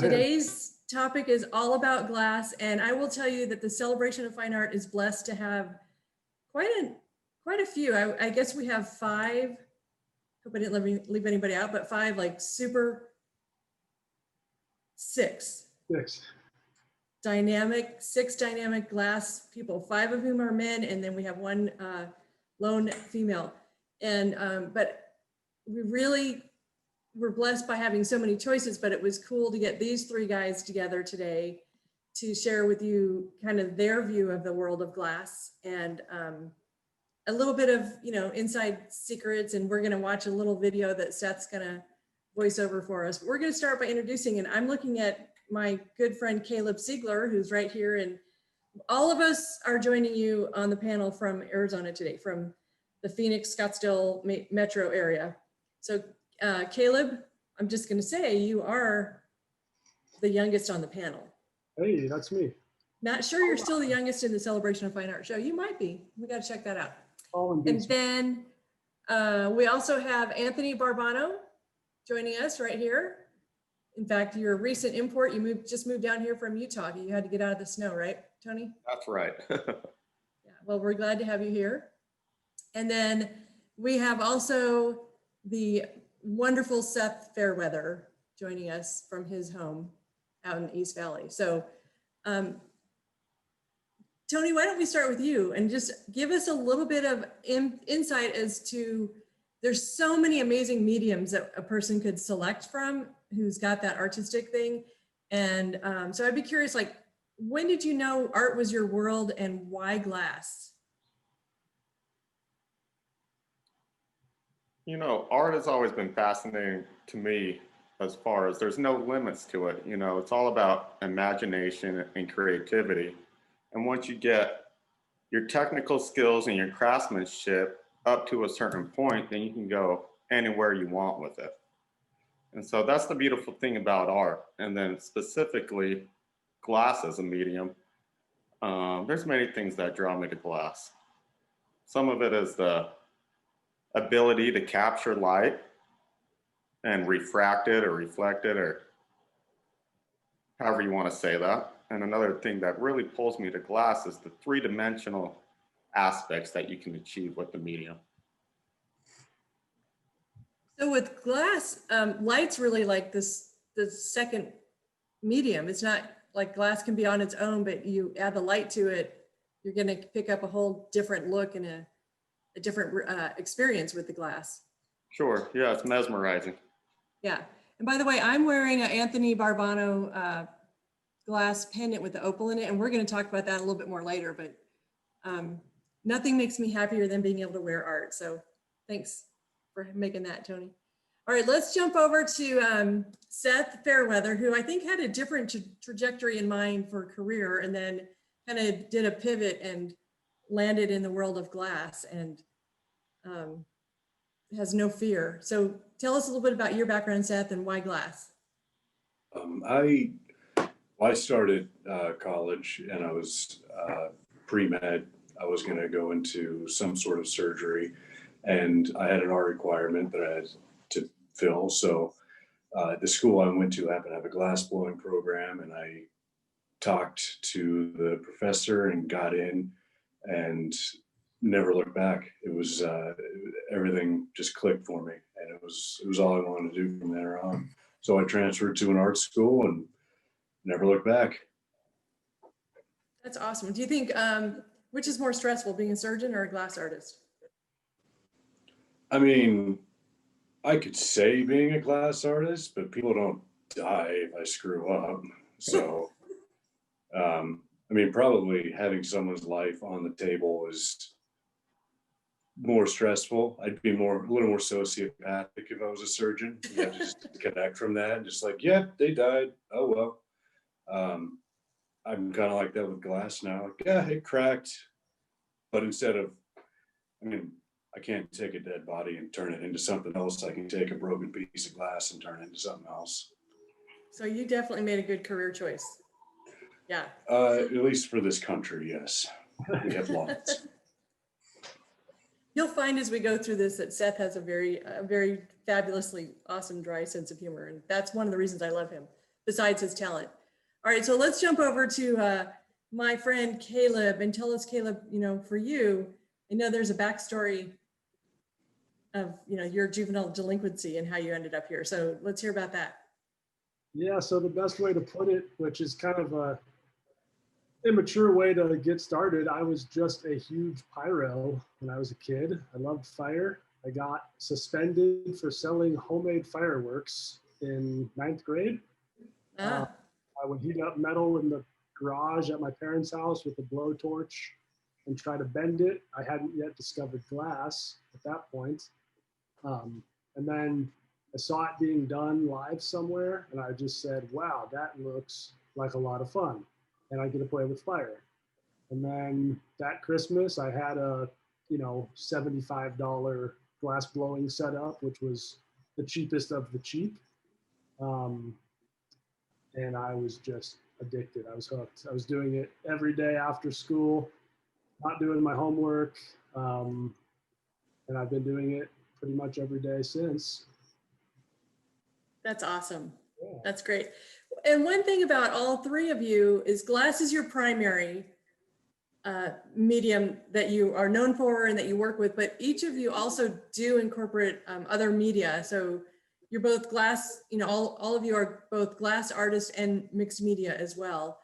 Today's topic is all about glass, and I will tell you that the Celebration of Fine Art is blessed to have quite a few. I guess we have 5. Hope I didn't leave anybody out, but 5 like super 6 dynamic glass people, 5 of whom are men, and then we have 1 lone female. And but we really were blessed by having so many choices, but it was cool to get these 3 guys together today to share with you kind of their view of the world of glass and a little bit of, you know, inside secrets. And we're going to watch a little video that Seth's going to voice over for us. But we're going to start by introducing, and I'm looking at my good friend Caleb Siegler, who's right here, and all of us are joining you on the panel from Arizona today, from the Phoenix, Scottsdale metro area. So Caleb, I'm just going to say you are the youngest on the panel. Hey, that's me. Not sure you're still the youngest in the Celebration of Fine Art show. You might be. We got to check that out. And then we also have Anthony Barbano joining us right here. In fact, you're a recent import. You just moved down here from Utah. You had to get out of the snow, right, Tony? That's right. Yeah, well, we're glad to have you here. And then we have also the wonderful Seth Fairweather joining us from his home out in the East Valley. So Tony, why don't we start with you and just give us a little bit of insight as to, there's so many amazing mediums that a person could select from who's got that artistic thing. And so I'd be curious, like, when did you know art was your world and why glass? You know, art has always been fascinating to me as far as there's no limits to it. You know, it's all about imagination and creativity. And once you get your technical skills and your craftsmanship up to a certain point, then you can go anywhere you want with it. And so that's the beautiful thing about art. And then specifically glass as a medium, there's many things that draw me to glass. Some of it is the ability to capture light and refract it or reflect it, or however you want to say that. And another thing that really pulls me to glass is the 3-dimensional aspects that you can achieve with the medium. So with glass, light's really like the second medium. It's not like glass can be on its own, but you add the light to it, you're going to pick up a whole different look and a different experience with the glass. Sure, yeah, it's mesmerizing. Yeah, and by the way, I'm wearing an Anthony Barbano glass pendant with the opal in it, and we're going to talk about that a little bit more later, but nothing makes me happier than being able to wear art. So thanks for making that, Tony. All right, let's jump over to Seth Fairweather, who I think had a different trajectory in mind for a career, and then kind of did a pivot and landed in the world of glass and has no fear. So tell us a little bit about your background, Seth, and why glass? I started college and I was pre-med. I was going to go into some sort of surgery, and I had an art requirement that I had to fill. So the school I went to happened to have a glass blowing program, and I talked to the professor and got in and never looked back. It was everything just clicked for me, and it was all I wanted to do from there on. So I transferred to an art school and never looked back. That's awesome. Do you think, which is more stressful, being a surgeon or a glass artist? I mean, I could say being a glass artist, but people don't die if I screw up. So, I mean, probably having someone's life on the table is more stressful. I'd be a little more sociopathic if I was a surgeon. You have to just connect from that and just like, yeah, they died. Oh, well. I'm kind of like that with glass now. Like, yeah, it cracked. But instead of, I mean, I can't take a dead body and turn it into something else. I can take a broken piece of glass and turn it into something else. So you definitely made a good career choice. Yeah. At least for this country, yes. We have lots. You'll find as we go through this that Seth has a very fabulously awesome, dry sense of humor. And that's one of the reasons I love him. besides his talent. All right, so let's jump over to my friend Caleb and tell us, Caleb, for you, I know there's a backstory of, your juvenile delinquency and how you ended up here. So let's hear about that. Yeah, so the best way to put it, which is kind of a immature way to get started, I was just a huge pyro when I was a kid. I loved fire. I got suspended for selling homemade fireworks in 9th grade. I would heat up metal in the garage at my parents' house with a blowtorch and try to bend it. I hadn't yet discovered glass at that point. And then I saw it being done live somewhere, and I just said, wow, that looks like a lot of fun. And I get to play with fire. And then that Christmas, I had a, $75 glass blowing setup, which was the cheapest of the cheap. And I was just addicted. I was hooked. I was doing it every day after school, not doing my homework. And I've been doing it pretty much every day since. That's awesome. Yeah. That's great. And one thing about all three of you is glass is your primary medium that you are known for and that you work with, but each of you also do incorporate other media. So you're both glass, all of you are both glass artists and mixed media as well.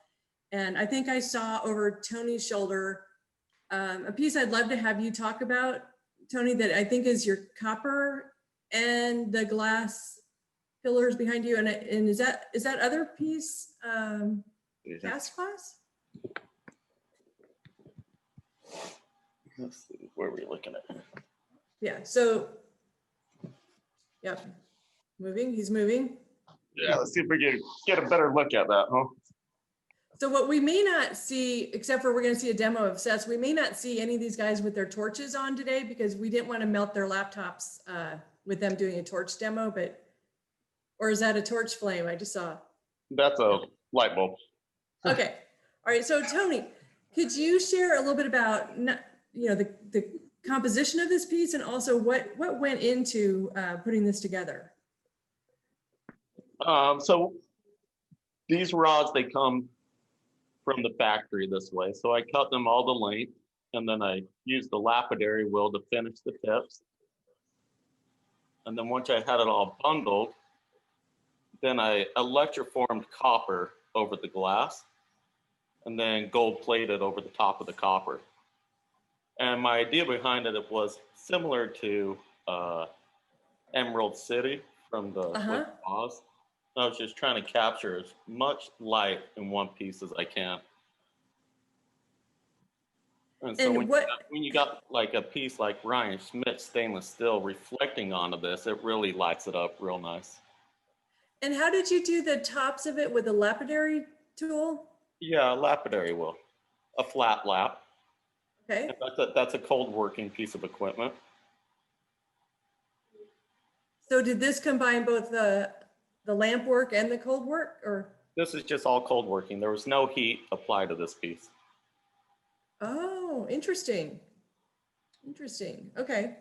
And I think I saw over Tony's shoulder a piece I'd love to have you talk about, Tony, that I think is your copper and the glass pillars behind you. And is that other piece cast glass? Let's see, where are we looking at? Yeah, so, yep, he's moving. Yeah, let's see if we can get a better look at that, huh? So what we may not see, except for we're gonna see a demo of Seth's, we may not see any of these guys with their torches on today because we didn't want to melt their laptops with them doing a torch demo, or is that a torch flame? I just saw. That's a light bulb. Okay, all right, so Tony, could you share a little bit about, the composition of this piece and also what went into putting this together? So these rods, they come from the factory this way. So I cut them all the length, and then I used the lapidary wheel to finish the tips. And then once I had it all bundled, then I electroformed copper over the glass and then gold plated over the top of the copper. And my idea behind it was similar to Emerald City from the Wizard of Oz. I was just trying to capture as much light in one piece as I can. And so when you got like a piece like Ryan Schmidt stainless steel reflecting onto this, it really lights it up real nice. And how did you do the tops of it with a lapidary tool? Yeah, a lapidary wheel, a flat lap. Okay. That's a cold working piece of equipment. So did this combine both the lamp work and the cold work, or? This is just all cold working. There was no heat applied to this piece. Oh, interesting. Interesting. Okay.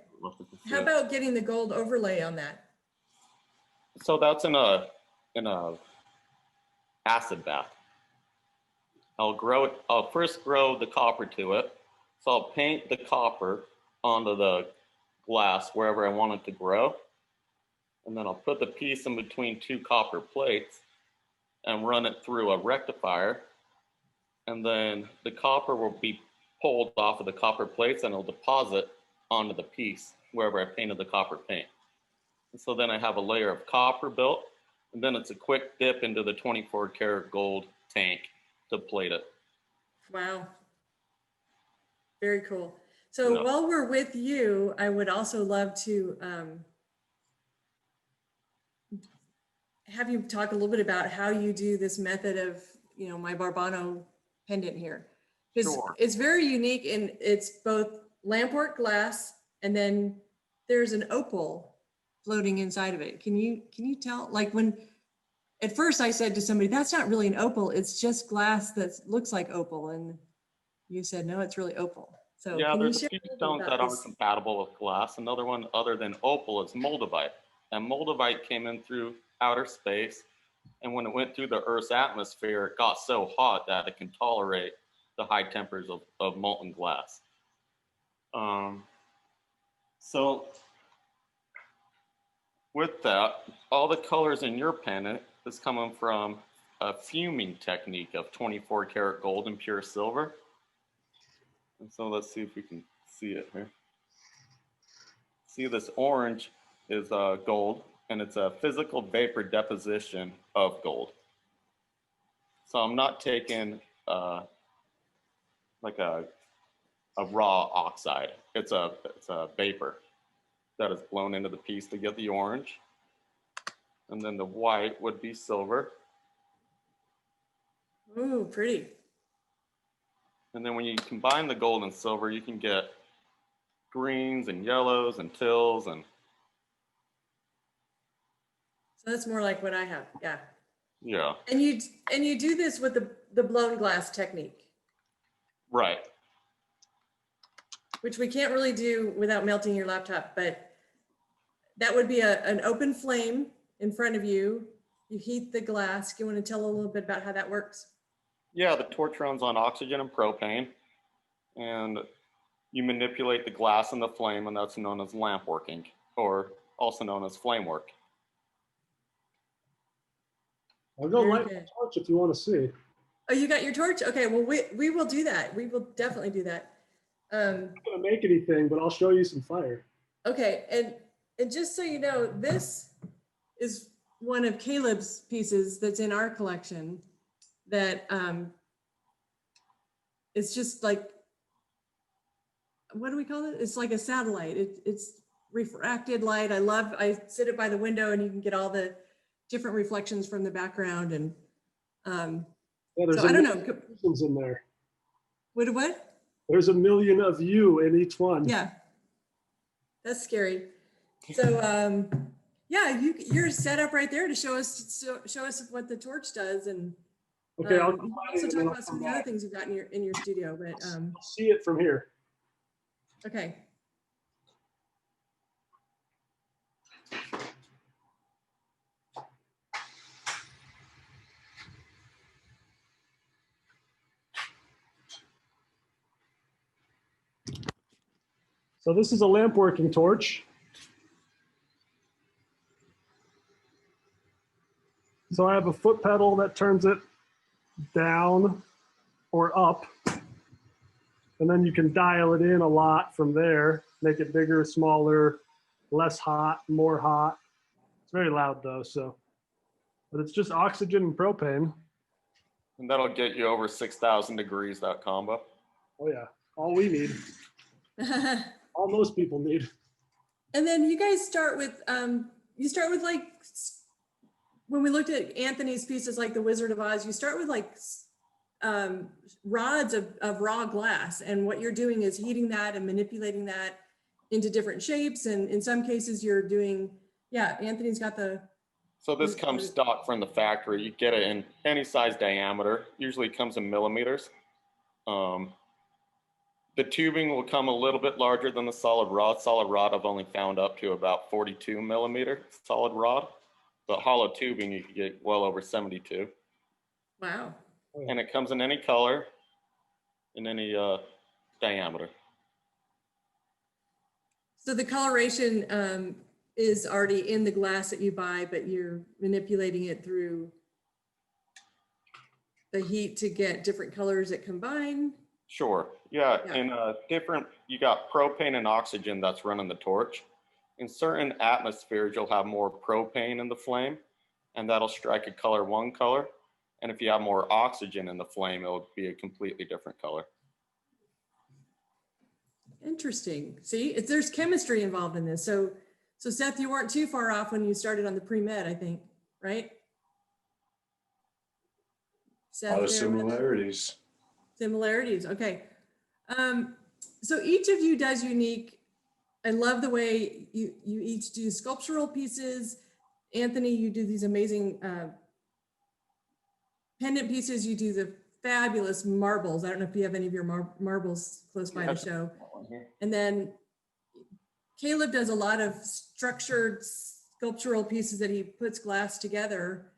How about getting the gold overlay on that? So that's in a acid bath. I'll first grow the copper to it. So I'll paint the copper onto the glass wherever I want it to grow. And then I'll put the piece in between two copper plates and run it through a rectifier. And then the copper will be pulled off of the copper plates and it'll deposit onto the piece wherever I painted the copper paint. And so then I have a layer of copper built, and then it's a quick dip into the 24 karat gold tank to plate it. Wow. Very cool. So while we're with you, I would also love to have you talk a little bit about how you do this method of, my Barbano pendant here. Because it's very unique, and it's both lampwork glass and then there's an opal floating inside of it. Can you tell, like, when at first I said to somebody, that's not really an opal, it's just glass that looks like opal, and you said no, it's really opal. So yeah, there's a few stones that aren't compatible with glass. Another one other than opal is Moldavite, and Moldavite came in through outer space And when it went through the Earth's atmosphere, it got so hot that it can tolerate the high temperatures of molten glass. So with that, all the colors in your pendant is coming from a fuming technique of 24 karat gold and pure silver. And so let's see if we can see it here. See, this orange is gold, and it's a physical vapor deposition of gold. So I'm not taking like a raw oxide. It's a vapor that is blown into the piece to get the orange. And then the white would be silver. Ooh, pretty. And then when you combine the gold and silver, you can get greens and yellows and teals. And So that's more like what I have. Yeah. yeah, And you do this with the blown glass technique, right. which we can't really do without melting your laptop, but that would be an open flame in front of you. You heat the glass. You want to tell a little bit about how that works? Yeah, the torch runs on oxygen and propane, and you manipulate the glass in the flame, and that's known as lamp working, or also known as flame work. I'll go Very light my good. torch if you want to see. Oh, you got your torch? Okay, well, we will do that. We will definitely do that. I'm not gonna make anything, but I'll show you some fire. Okay, and just so you know, this is one of Caleb's pieces that's in our collection that it's just like, what do we call it? It's like a satellite. It's refracted light. I sit it by the window and you can get all the different reflections from the background. And Yeah, there's so a I don't million know. persons in there. What? There's a million of you in each one. Yeah, that's scary. So yeah, you're set up right there to show us what the torch does, and Okay, I'll you can also talk about some of the other things you've got in your studio. But I'll see it from here. okay. So this is a lamp working torch. So I have a foot pedal that turns it down or up. And then you can dial it in a lot from there, make it bigger, smaller, less hot, more hot. It's very loud though, so. But it's just oxygen and propane. And that'll get you over 6,000 degrees, that combo. Oh yeah, all we need, all most people need. And then you guys start with like, when we looked at Anthony's pieces like the Wizard of Oz, you start with like rods of raw glass, and what you're doing is heating that and manipulating that into different shapes. And in some cases you're doing, yeah, Anthony's got the. So this comes stock from the factory. You get it in any size diameter, usually comes in millimeters. The tubing will come a little bit larger than the solid rod. Solid rod I've only found up to about 42 millimeter solid rod, but hollow tubing you can get well over 72. Wow. And it comes in any color, in any diameter. So the coloration is already in the glass that you buy, but you're manipulating it through the heat to get different colors that combine. Sure, yeah. In different, you got propane and oxygen that's running the torch. In certain atmospheres, you'll have more propane in the flame, and that'll strike a color one color. And if you have more oxygen in the flame, it'll be a completely different color. Interesting. See, there's chemistry involved in this. So Seth, you weren't too far off when you started on the pre-med, I think, right? Seth, A lot of similarities. Similarities, okay. So each of you does unique. I love the way you each do sculptural pieces. Anthony, you do these amazing pendant pieces. You do the fabulous marbles. I don't know if you have any of your marbles close by to show. And then Caleb does a lot of structured sculptural pieces that he puts glass together.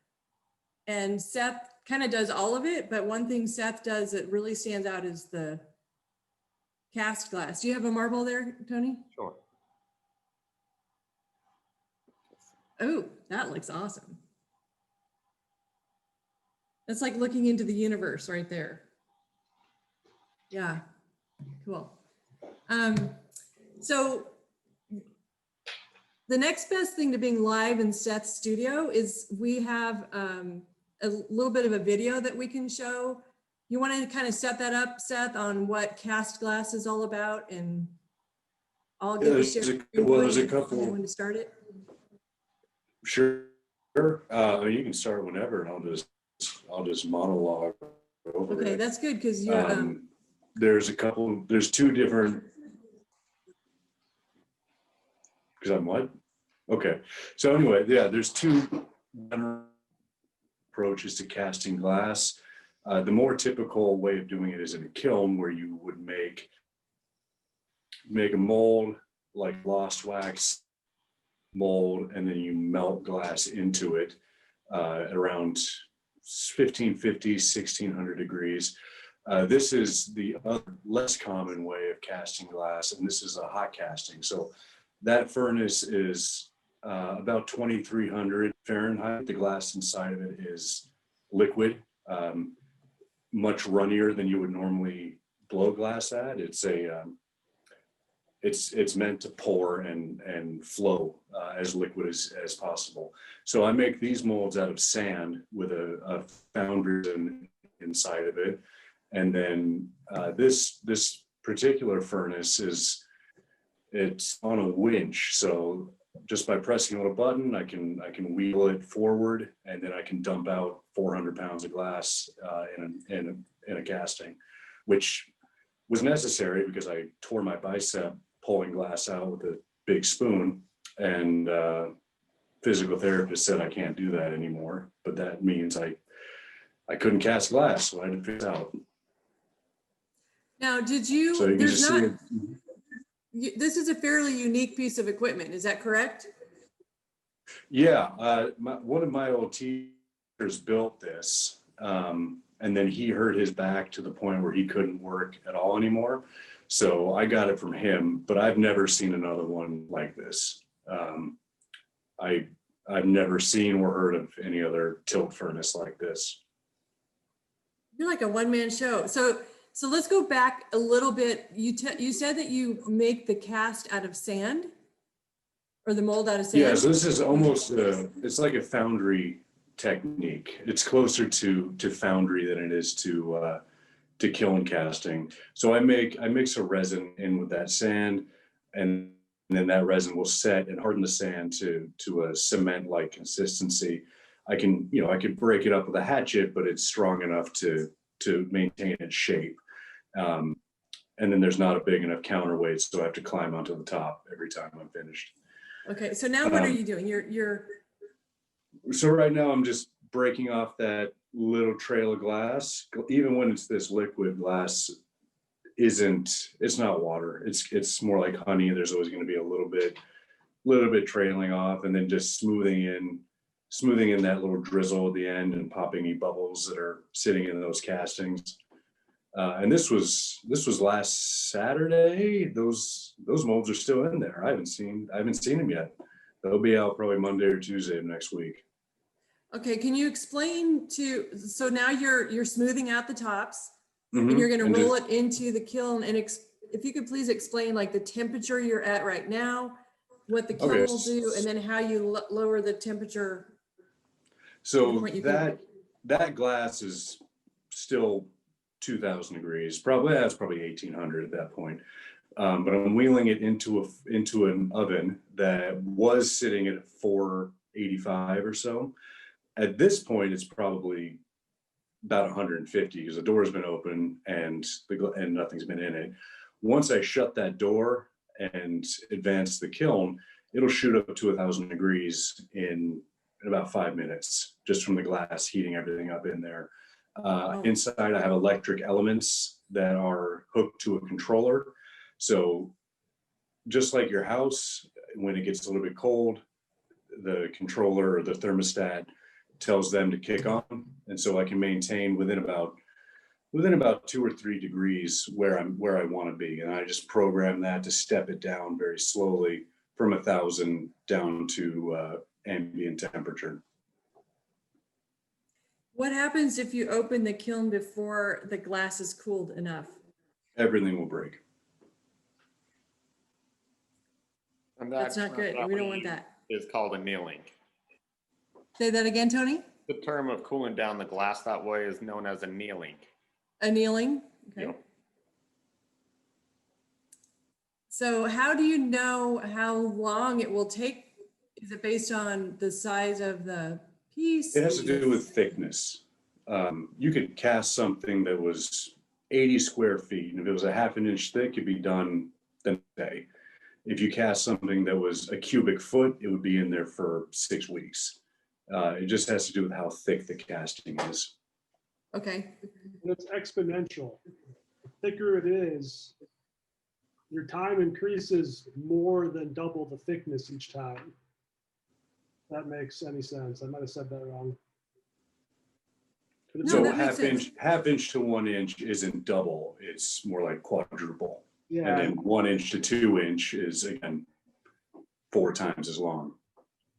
And Seth kind of does all of it, but one thing Seth does that really stands out is the cast glass. Do you have a marble there, Tony? Sure. Oh, that looks awesome. That's like looking into the universe right there. Yeah, cool. So the next best thing to being live in Seth's studio is we have a little bit of a video that we can show. You want to kind of set that up, Seth, on what cast glass is all about, and I'll get there's a couple. When to start it. Sure. You can start whenever, and I'll just monologue over Okay, it. that's good because you're. There's two different. Because I'm what? Okay. So anyway, yeah, there's two approaches to casting glass. The more typical way of doing it is in a kiln, where you would make a mold, like lost wax mold, and then you melt glass into it at around 1550, 1600 degrees. This is the less common way of casting glass, and this is a hot casting. So that furnace is about 2300 Fahrenheit. The glass inside of it is liquid, much runnier than you would normally blow glass at. It's meant to pour and flow as liquid as possible. So I make these molds out of sand with a foundry inside of it. And then this particular furnace it's on a winch. So just by pressing on a button, I can wheel it forward, and then I can dump out 400 pounds of glass in a casting, which was necessary because I tore my bicep pulling glass out with a big spoon, and physical therapist said I can't do that anymore. But that means I couldn't cast glass, so I had to figure it out. Now, did you? So you can there's just not. see it. This is a fairly unique piece of equipment. Is that correct? Yeah, one of my old teachers built this, and then he hurt his back to the point where he couldn't work at all anymore. So I got it from him, but I've never seen another one like this. I've never seen or heard of any other tilt furnace like this. You're like a one-man show. So let's go back a little bit. You said that you make the cast out of sand, or the mold out of sand? Yeah, so this is almost, it's like a foundry technique. It's closer to foundry than it is to kiln casting. So I mix a resin in with that sand, and then that resin will set and harden the sand to a cement-like consistency. I can break it up with a hatchet, but it's strong enough to maintain its shape. And then there's not a big enough counterweight, so I have to climb onto the top every time I'm finished. Okay, so now what are you doing? You're. So right now I'm just breaking off that little trail of glass. Even when it's this liquid, glass it's not water. It's more like honey. There's always going to be a little bit trailing off, and then just smoothing in that little drizzle at the end and popping any bubbles that are sitting in those castings. And this was last Saturday. Those molds are still in there. I haven't seen them yet. They'll be out probably Monday or Tuesday of next week. Okay, can you explain so now you're smoothing out the tops, Mm-hmm. and you're going to roll it into the kiln, and if you could please explain like the temperature you're at right now, what the kiln will do, and then how you lower the temperature. So that glass is still 2000 degrees. That's probably 1800 at that point. But I'm wheeling it into an oven that was sitting at 485 or so. At this point, it's probably about 150 because the door's been open and nothing's been in it. Once I shut that door and advance the kiln, it'll shoot up to 1000 degrees in about 5 minutes, just from the glass heating everything up in there. Inside, I have electric elements that are hooked to a controller. So just like your house, when it gets a little bit cold, the controller or the thermostat tells them to kick on. And so I can maintain within about 2 or 3 degrees where I want to be. And I just program that to step it down very slowly from 1,000 down to ambient temperature. What happens if you open the kiln before the glass is cooled enough? Everything will break. And That's not good. that We don't want use that. is called annealing. Say that again, Tony? The term of cooling down the glass that way is known as annealing. Annealing? Okay. Yep. So how do you know how long it will take? Is it based on the size of the piece? It has to do with thickness. You could cast something that was 80 square feet, and if it was a half an inch thick, it'd be done the next day. If you cast something that was a cubic foot, it would be in there for 6 weeks. It just has to do with how thick the casting is. Okay. And it's exponential. The thicker it is, your time increases more than double the thickness each time. If that makes any sense. I might have said that wrong. But it's No, So that makes half inch to 1 inch isn't double, it's more like quadruple. And yeah, then 1 inch to 2 inch is again 4 times as long.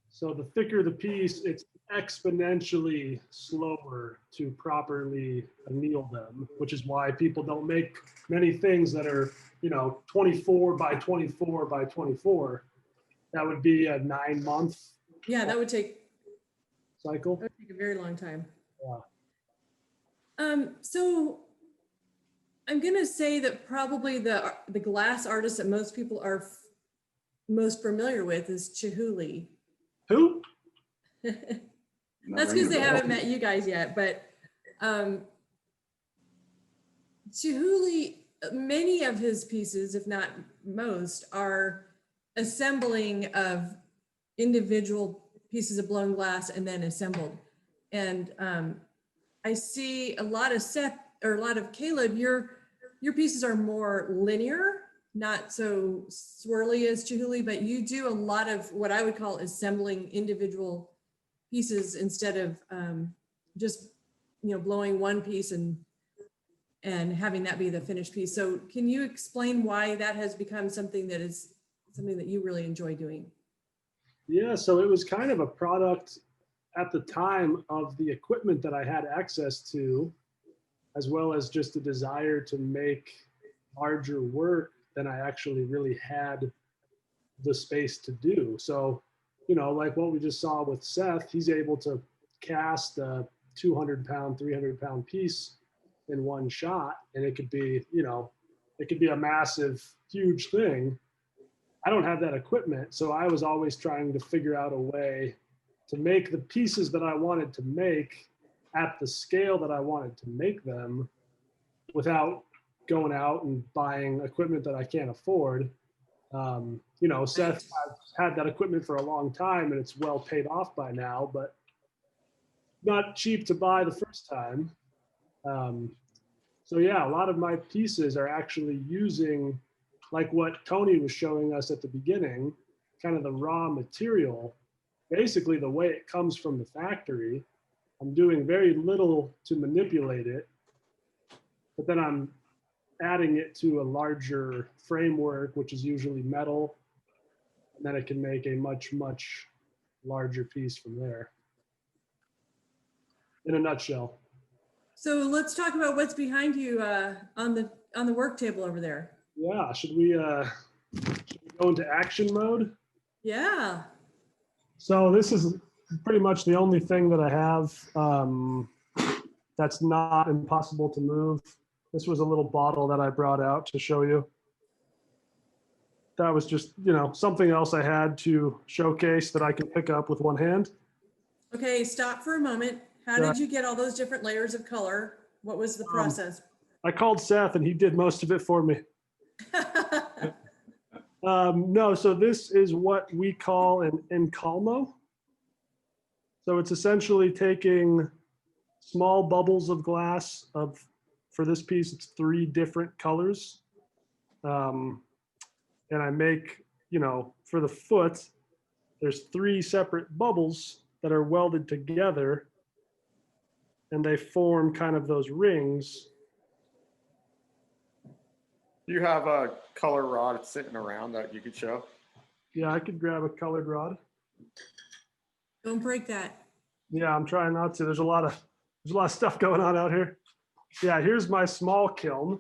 so the thicker the piece, it's exponentially slower to properly anneal them, which is why people don't make many things that are, 24 by 24 by 24. That would be a 9-month Yeah, that would take cycle. a very long time. Yeah. So I'm gonna say that probably the glass artist that most people are most familiar with is Chihuly. Who? That's because they haven't met you guys yet, but Chihuly, many of his pieces, if not most, are assembling of individual pieces of blown glass and then assembled. And I see a lot of Seth or a lot of Caleb, your pieces are more linear, not so swirly as Chihuly, but you do a lot of what I would call assembling individual pieces instead of just blowing one piece and having that be the finished piece. So can you explain why that has become something that you really enjoy doing? Yeah, so it was kind of a product at the time of the equipment that I had access to, as well as just a desire to make larger work than I actually really had the space to do. So, like what we just saw with Seth, he's able to cast a 200-pound, 300-pound piece in one shot, and it could be, a massive, huge thing. I don't have that equipment, so I was always trying to figure out a way to make the pieces that I wanted to make at the scale that I wanted to make them without going out and buying equipment that I can't afford. Seth has had that equipment for a long time and it's well paid off by now, but not cheap to buy the first time. So yeah, a lot of my pieces are actually using, like what Tony was showing us at the beginning, kind of the raw material, basically the way it comes from the factory. I'm doing very little to manipulate it, but then I'm adding it to a larger framework, which is usually metal, and then it can make a much, much larger piece from there. In a nutshell. So let's talk about what's behind you on the work table over there. Yeah, should we go into action mode? Yeah. So this is pretty much the only thing that I have that's not impossible to move. This was a little bottle that I brought out to show you. That was just, something else I had to showcase that I can pick up with one hand. Okay, stop for a moment. How did you get all those different layers of color? What was the process? I called Seth and he did most of it for me. No, so this is what we call an encalmo. So it's essentially taking small bubbles of glass for this piece, it's 3 different colors. And I make, for the foot, there's 3 separate bubbles that are welded together and they form kind of those rings. You have a color rod sitting around that you could show? Yeah, I could grab a colored rod. Don't break that. Yeah, I'm trying not to. There's a lot of stuff going on out here. Yeah, here's my small kiln.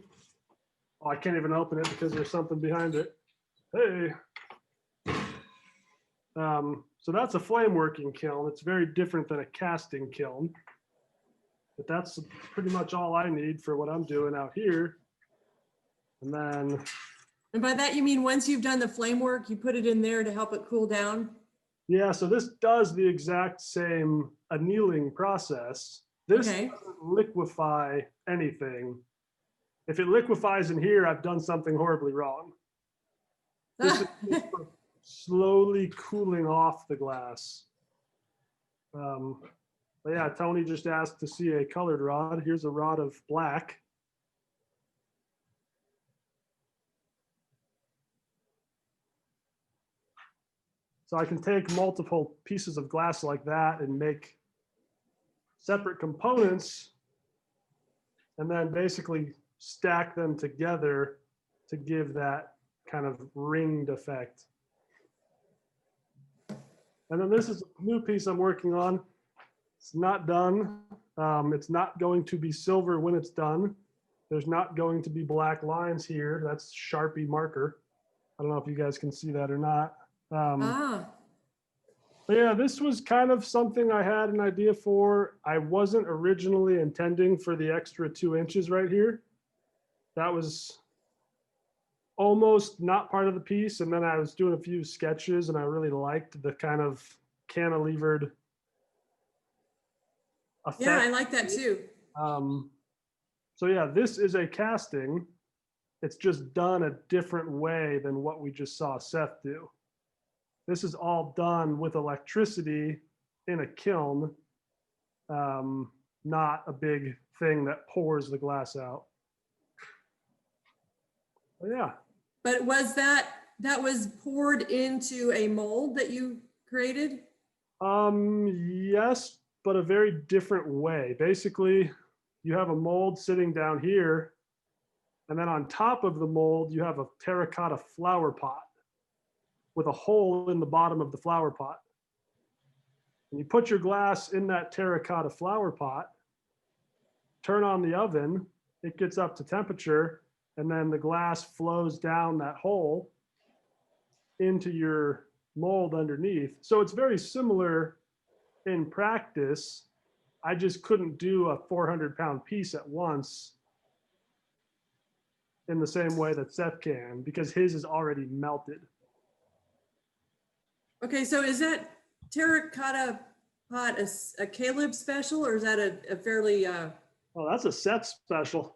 Oh, I can't even open it because there's something behind it. Hey. So that's a flame working kiln. It's very different than a casting kiln. But that's pretty much all I need for what I'm doing out here. And then, And by that, you mean once you've done the flame work, you put it in there to help it cool down? yeah, so this does the exact same annealing process. This Okay. doesn't liquefy anything. If it liquefies in here, I've done something horribly wrong. This is just for slowly cooling off the glass. But yeah, Tony just asked to see a colored rod. Here's a rod of black. So I can take multiple pieces of glass like that and make separate components and then basically stack them together to give that kind of ringed effect. And then this is a new piece I'm working on. It's not done. It's not going to be silver when it's done. There's not going to be black lines here. That's Sharpie marker. I don't know if you guys can see that or not. But yeah, this was kind of something I had an idea for. I wasn't originally intending for the extra 2 inches right here. That was almost not part of the piece. And then I was doing a few sketches and I really liked the kind of cantilevered effect. Yeah, I like that too. So yeah, this is a casting. It's just done a different way than what we just saw Seth do. This is all done with electricity in a kiln, not a big thing that pours the glass out. But yeah. But was that was poured into a mold that you created? Yes, but a very different way. Basically, you have a mold sitting down here, and then on top of the mold, you have a terracotta flower pot with a hole in the bottom of the flower pot. And you put your glass in that terracotta flower pot, turn on the oven, it gets up to temperature, and then the glass flows down that hole into your mold underneath. So it's very similar in practice. I just couldn't do a 400-pound piece at once in the same way that Seth can because his is already melted. Okay, so is that Terracotta Pot a Caleb special or is that a fairly, Oh, that's a Seth special.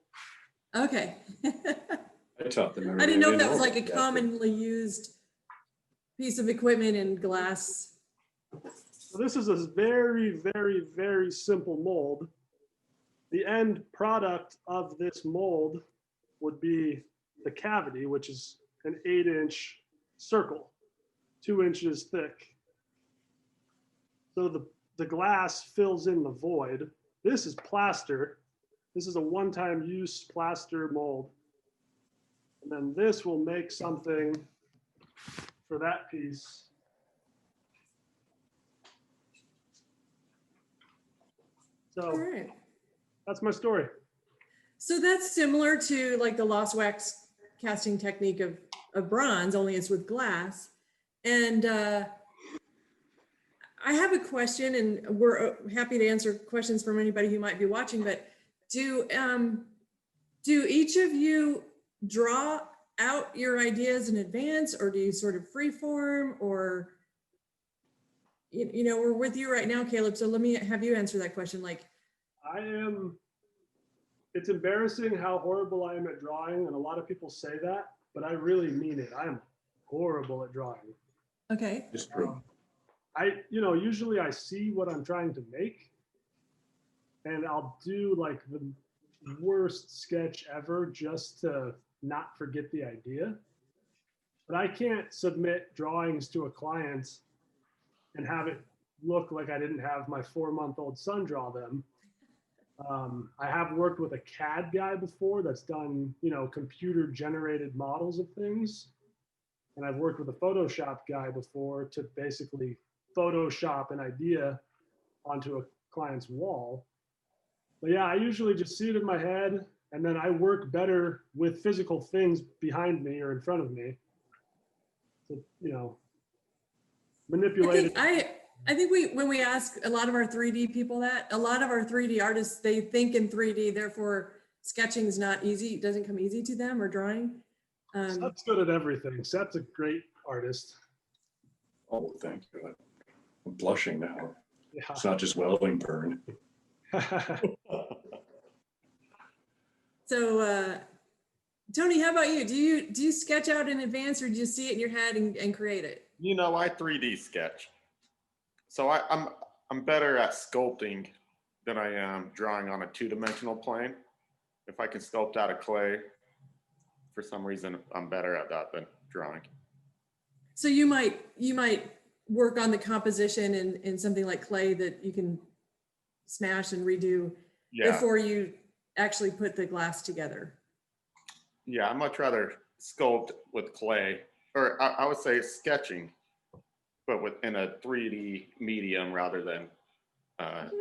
okay. I taught them everything. I didn't know if that know was like a that. commonly used piece of equipment in glass. So this is a very, very, very simple mold. The end product of this mold would be the cavity, which is an 8-inch circle, 2 inches thick. So the glass fills in the void. This is plaster. This is a one-time use plaster mold. And then this will make something for that piece. All So right. that's my story. So that's similar to like the lost wax casting technique of bronze, only it's with glass. And I have a question, and we're happy to answer questions from anybody who might be watching, but do each of you draw out your ideas in advance, or do you sort of freeform, or, you know, we're with you right now, Caleb, so let me have you answer that question. Like, it's embarrassing how horrible I am at drawing, and a lot of people say that, but I really mean it. I am horrible at drawing. okay. It's true. Usually I see what I'm trying to make, and I'll do like the worst sketch ever just to not forget the idea. But I can't submit drawings to a client and have it look like I didn't have my 4-month-old son draw them. I have worked with a CAD guy before that's done, computer generated models of things. And I've worked with a Photoshop guy before to basically Photoshop an idea onto a client's wall. But yeah, I usually just see it in my head, and then I work better with physical things behind me or in front of me to, I manipulate it. think I think when we ask a lot of our 3D people that, a lot of our 3D artists, they think in 3D, therefore sketching is not easy. It doesn't come easy to them, or drawing. Seth's good at everything. Seth's a great artist. Oh, thank you. I'm blushing now. Yeah. It's not just welding burn. So, Tony, how about you? Do you sketch out in advance, or do you see it in your head and create it? I 3D sketch. So I'm better at sculpting than I am drawing on a two-dimensional plane. If I can sculpt out of clay, for some reason, I'm better at that than drawing. So you might work on the composition in something like clay that you can smash and redo before you actually put the glass together. Yeah, I'd much rather sculpt with clay, or I would say sketching, but within a 3D medium rather than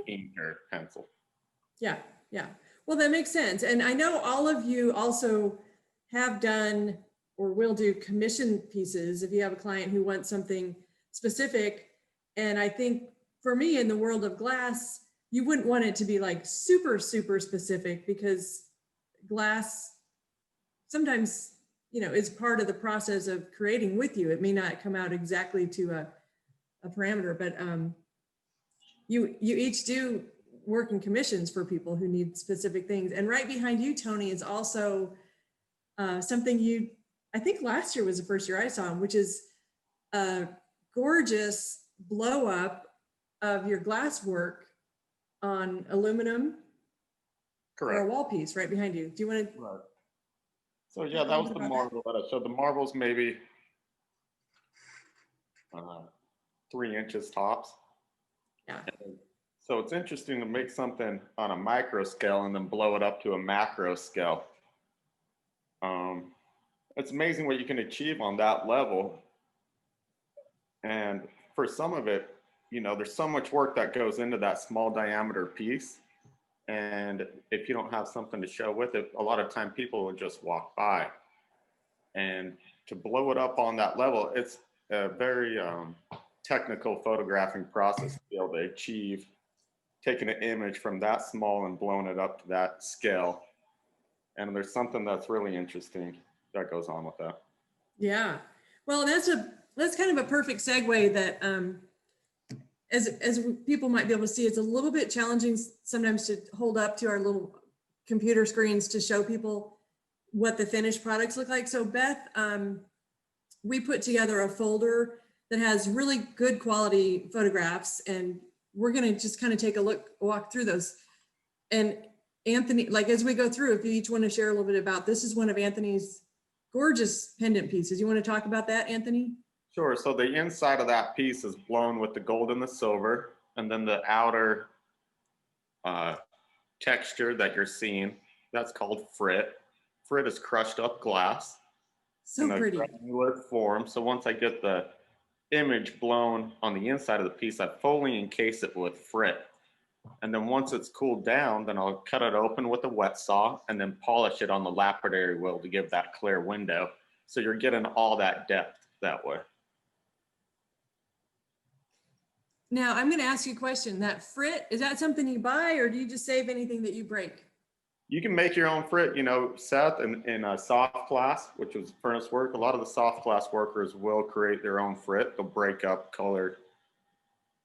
ink or pencil. Yeah. Well, that makes sense. And I know all of you also have done or will do commission pieces if you have a client who wants something specific. And I think for me, in the world of glass, you wouldn't want it to be like super, super specific, because glass sometimes, is part of the process of creating with you. It may not come out exactly to a parameter, but you each do work in commissions for people who need specific things. And right behind you, Tony, is also something I think last year was the first year I saw him, which is a gorgeous blow up of your glass work on aluminum. Correct. For a wall piece right behind you. Do you want to? Right. So yeah, that was the marble that I showed. The marble's maybe 3 inches tops. Yeah. And so it's interesting to make something on a micro scale and then blow it up to a macro scale. It's amazing what you can achieve on that level. And for some of it, there's so much work that goes into that small diameter piece. And if you don't have something to show with it, a lot of time people will just walk by. And to blow it up on that level, it's a very technical photographing process to be able to achieve taking an image from that small and blowing it up to that scale. And there's something that's really interesting that goes on with that. Yeah. Well, that's kind of a perfect segue that as people might be able to see, it's a little bit challenging sometimes to hold up to our little computer screens to show people what the finished products look like. So Beth, we put together a folder that has really good quality photographs, and we're going to just kind of walk through those. And Anthony, like as we go through, if you each want to share a little bit about, this is one of Anthony's gorgeous pendant pieces. You want to talk about that, Anthony? Sure. So the inside of that piece is blown with the gold and the silver, and then the outer texture that you're seeing, that's called Frit. Frit is crushed up glass. So in pretty. A granular form. So once I get the image blown on the inside of the piece, I fully encase it with Frit. And then once it's cooled down, then I'll cut it open with a wet saw and then polish it on the lapidary wheel to give that clear window. So you're getting all that depth that way. Now I'm going to ask you a question. That Frit, is that something you buy, or do you just save anything that you break? You can make your own Frit. Seth in a soft class, which was furnace work, a lot of the soft class workers will create their own Frit. They'll break up colored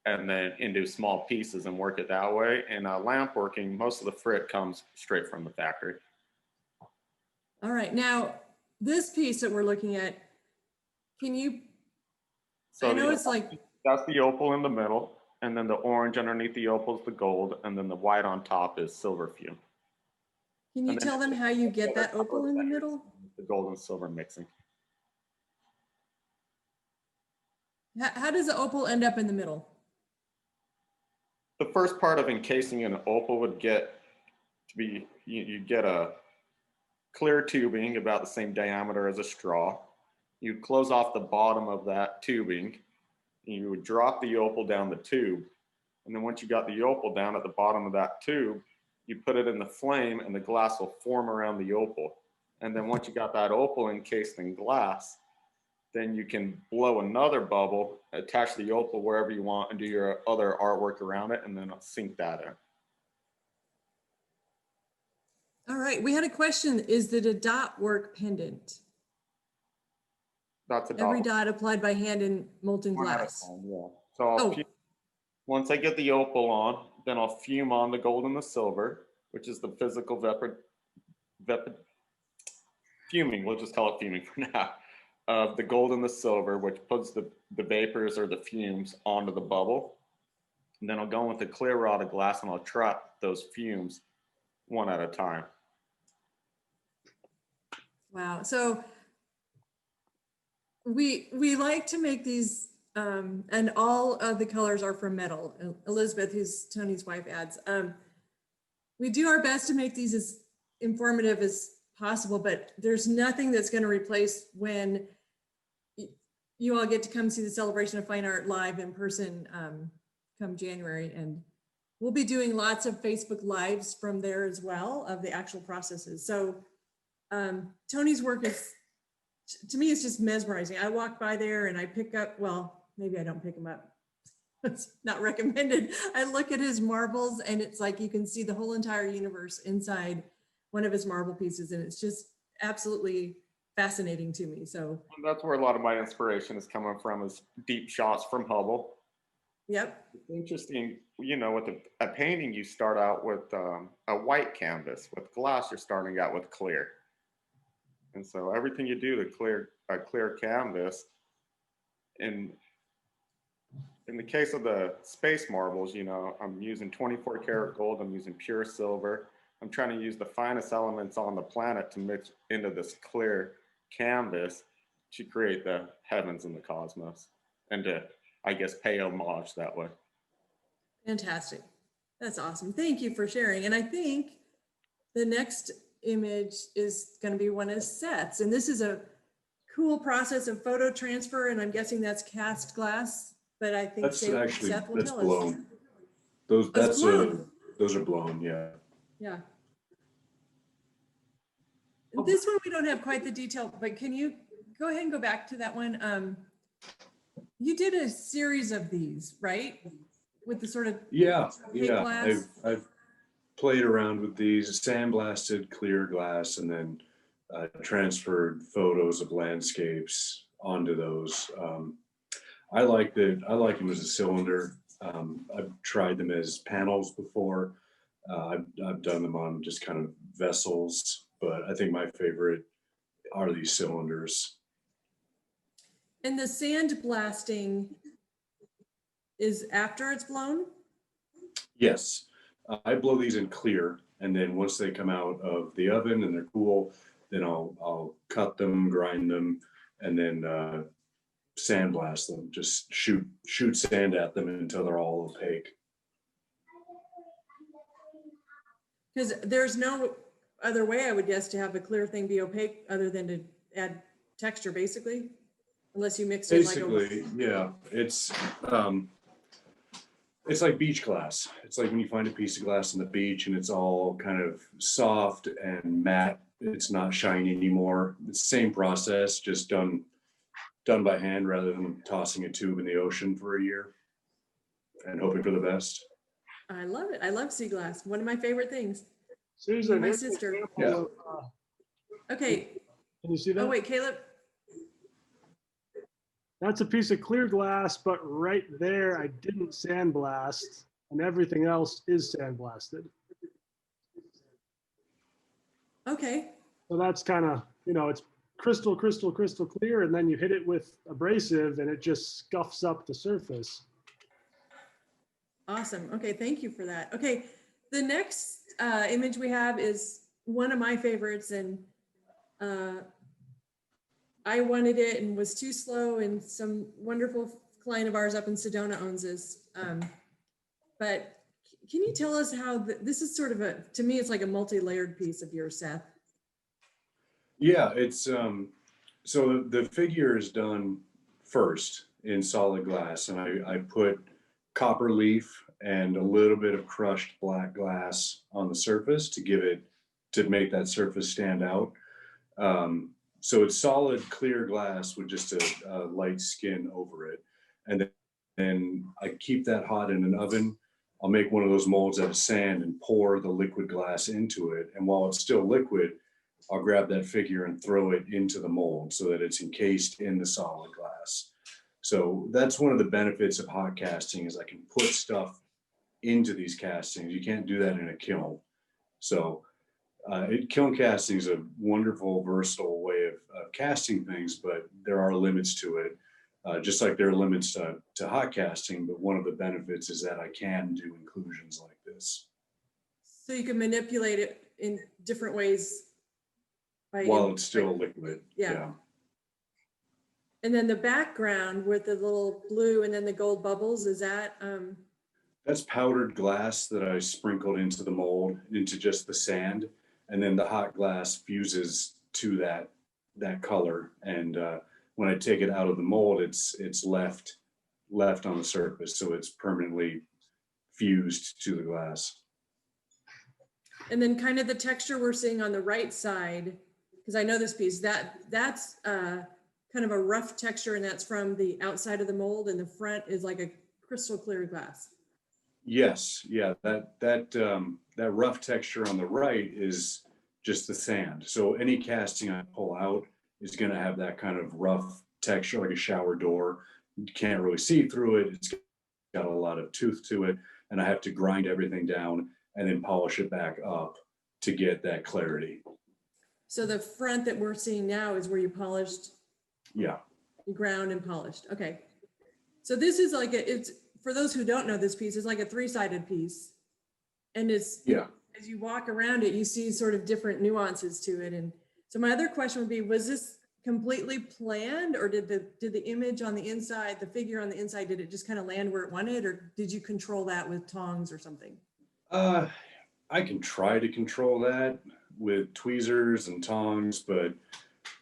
and then into small pieces and work it that way. And lamp working, most of the Frit comes straight from the factory. All right. Now, this piece that we're looking at, I know it's like... That's the opal in the middle, and then the orange underneath the opal is the gold, and then the white on top is silver fume. Can you tell them how you get that opal in the middle? The gold and silver mixing. How does the opal end up in the middle? The first part of encasing an opal would get you get a clear tubing about the same diameter as a straw. You'd close off the bottom of that tubing, and you would drop the opal down the tube. And then once you got the opal down at the bottom of that tube, you put it in the flame and the glass will form around the opal. And then once you got that opal encased in glass, then you can blow another bubble, attach the opal wherever you want, and do your other artwork around it, and then sink that in. All right, we had a question. Is it a dot work pendant? That's a Every dot. dot applied by hand in molten One at a glass. time, yeah. So I'll once I get the opal on, then I'll fume on the gold and the silver, which is the physical fuming. We'll just call it fuming for now. Of the gold and the silver, which puts the vapors or the fumes onto the bubble. And then I'll go in with a clear rod of glass and I'll trap those fumes one at a time. Wow. So we like to make these, and all of the colors are from metal. Elizabeth, who's Tony's wife, adds. We do our best to make these as informative as possible, but there's nothing that's going to replace when you all get to come see the Celebration of Fine Art live in person come January. And we'll be doing lots of Facebook Lives from there as well of the actual processes. So Tony's work is, to me, it's just mesmerizing. I walk by there and I pick up, well, maybe I don't pick them up. It's not recommended. I look at his marbles and it's like you can see the whole entire universe inside one of his marble pieces. And it's just absolutely fascinating to me. So that's where a lot of my inspiration is coming from, is deep shots from Hubble. Yep. It's interesting, you know, with a painting, you start out with a white canvas. With glass, you're starting out with clear. And so everything you do to clear a clear canvas, in the case of the space marbles, you know, I'm using 24 karat gold, I'm using pure silver. I'm trying to use the finest elements on the planet to mix into this clear canvas to create the heavens and the cosmos, and to, I guess, pay homage that way. Fantastic. That's awesome. Thank you for sharing. And I think the next image is going to be one of Seth's. And this is a cool process of photo transfer. And I'm guessing that's cast glass, but I think That's actually, Seth will that's tell us. blown. Those, Oh, it's blown. those are blown, yeah. Yeah. This one, we don't have quite the detail, but can you go ahead and go back to that one? You did a series of these, right? With the sort of Yeah, opaque glass. I've played around with these, sandblasted clear glass, and then transferred photos of landscapes onto those. I like them as a cylinder. I've tried them as panels before. I've done them on just kind of vessels, but I think my favorite are these cylinders. And the sand blasting is after it's blown? Yes, I blow these in clear, and then once they come out of the oven and they're cool, then I'll cut them, grind them, and then sandblast them. Just shoot sand at them until they're all opaque. Because there's no other way, I would guess, to have a clear thing be opaque other than to add texture, basically, unless you mix it Basically, yeah. It's like beach glass. It's like when you find a piece of glass on the beach and it's all kind of soft and matte. It's not shiny anymore. It's the same process, just done by hand rather than tossing a tube in the ocean for a year and hoping for the best. I love it. I love sea glass. One of my favorite things. Susan, My here's an sister. example of, Okay. can you see that? Oh, wait, Caleb. That's a piece of clear glass, but right there, I didn't sandblast, and everything else is sandblasted. Okay. So that's kind of, you know, it's crystal clear, and then you hit it with abrasive and it just scuffs up the surface. Awesome. Okay, thank you for that. Okay, the next image we have is one of my favorites, and I wanted it and was too slow, and some wonderful client of ours up in Sedona owns this. But can you tell us how this is sort of to me, it's like a multi-layered piece of yours, Seth. Yeah, it's so the figure is done first in solid glass, and I put copper leaf and a little bit of crushed black glass on the surface to make that surface stand out. So it's solid clear glass with just a light skin over it, and then I keep that hot in an oven. I'll make one of those molds out of sand and pour the liquid glass into it, and while it's still liquid, I'll grab that figure and throw it into the mold so that it's encased in the solid glass. So that's one of the benefits of hot casting is I can put stuff into these castings. You can't do that in a kiln. So kiln casting is a wonderful, versatile way of casting things, but there are limits to it. Just like there are limits to hot casting, but one of the benefits is that I can do inclusions like this. So you can manipulate it in different ways. While it's still liquid. Yeah. And then the background with the little blue and then the gold bubbles, is that? That's powdered glass that I sprinkled into the mold, into just the sand. And then the hot glass fuses to that color. And when I take it out of the mold, it's left on the surface. So it's permanently fused to the glass. And then kind of the texture we're seeing on the right side, because I know this piece, that's kind of a rough texture, and that's from the outside of the mold, and the front is like a crystal clear glass. Yes, yeah, that rough texture on the right is just the sand. So any casting I pull out is going to have that kind of rough texture, like a shower door. You can't really see through it. It's got a lot of tooth to it, and I have to grind everything down and then polish it back up to get that clarity. So the front that we're seeing now is where you polished. Yeah. You ground and polished. Okay. So this is like it's for those who don't know this piece, it's like a 3-sided piece. And it's, yeah. As you walk around it, you see sort of different nuances to it. And so my other question would be, was this completely planned, or did the image on the inside, the figure on the inside, did it just kind of land where it wanted, or did you control that with tongs or something? I can try to control that with tweezers and tongs, but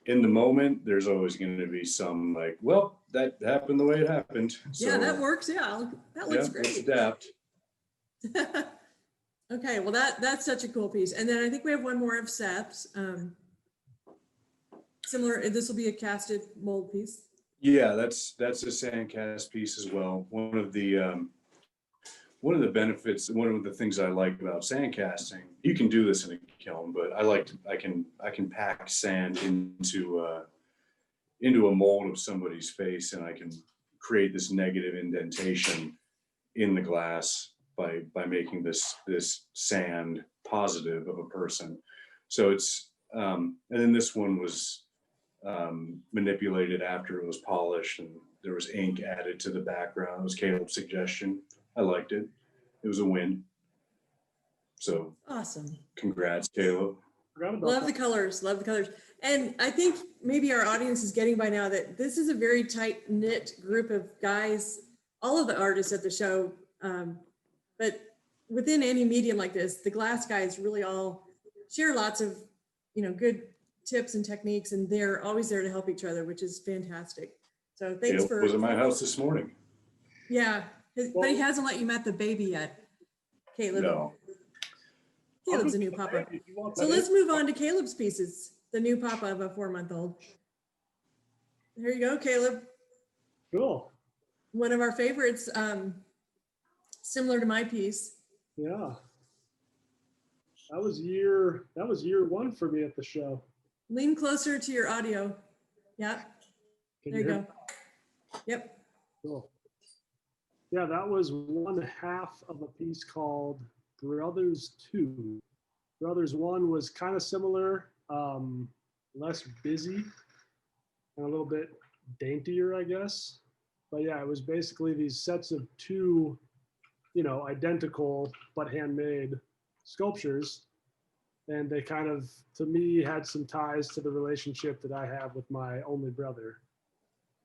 in the moment, there's always going to be some like, well, that happened the way it happened. So, yeah, that works. Yeah, that looks great. Let's adapt. Okay, well that's such a cool piece. And then I think we have one more of Seth's. Similar, this will be a casted mold piece. Yeah, that's a sand cast piece as well. One of the benefits, one of the things I like about sand casting, you can do this in a kiln, but I can pack sand into a mold of somebody's face, and I can create this negative indentation in the glass by making this sand positive of a person. So it's and then this one was manipulated after it was polished, and there was ink added to the background. It was Caleb's suggestion. I liked it. It was a win. So awesome. Congrats, Caleb. Love the colors. Love the colors. And I think maybe our audience is getting by now that this is a very tight knit group of guys, all of the artists at the show. But within any medium like this, the glass guys really all share lots of, good tips and techniques, and they're always there to help each other, which is fantastic. So thanks Caleb for. was at my house this morning. Yeah, but he hasn't let you met the baby yet, Caleb. No. Caleb's a new papa. So let's move on to Caleb's pieces. The new papa of a 4-month-old. Here you go, Caleb. Cool. One of our favorites, similar to my piece. Yeah. That was year 1 for me at the show. Lean closer to your audio. Yeah. There you go. Yep. Cool. Yeah, that was 1/2 of a piece called Brothers 2. Brothers 1 was kind of similar, less busy and a little bit daintier, I guess. But yeah, it was basically these sets of 2, identical but handmade sculptures. And they kind of, to me, had some ties to the relationship that I have with my only brother.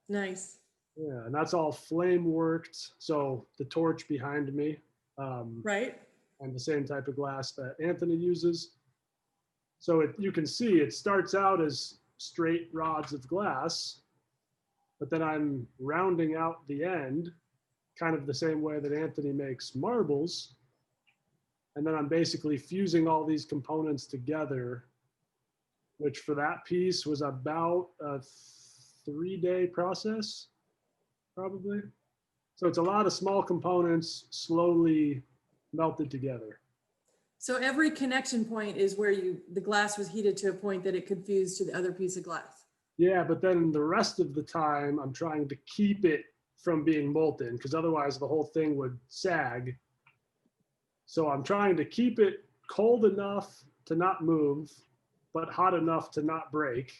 Nice. Yeah, and that's all flame worked. So the torch behind me. Right. and the same type of glass that Anthony uses. So you can see it starts out as straight rods of glass, but then I'm rounding out the end, kind of the same way that Anthony makes marbles. And then I'm basically fusing all these components together, which for that piece was about a 3-day process, probably. So it's a lot of small components slowly melted together. So every connection point is where the glass was heated to a point that it could fuse to the other piece of glass. Yeah, but then the rest of the time I'm trying to keep it from being molten, because otherwise the whole thing would sag. So I'm trying to keep it cold enough to not move, but hot enough to not break.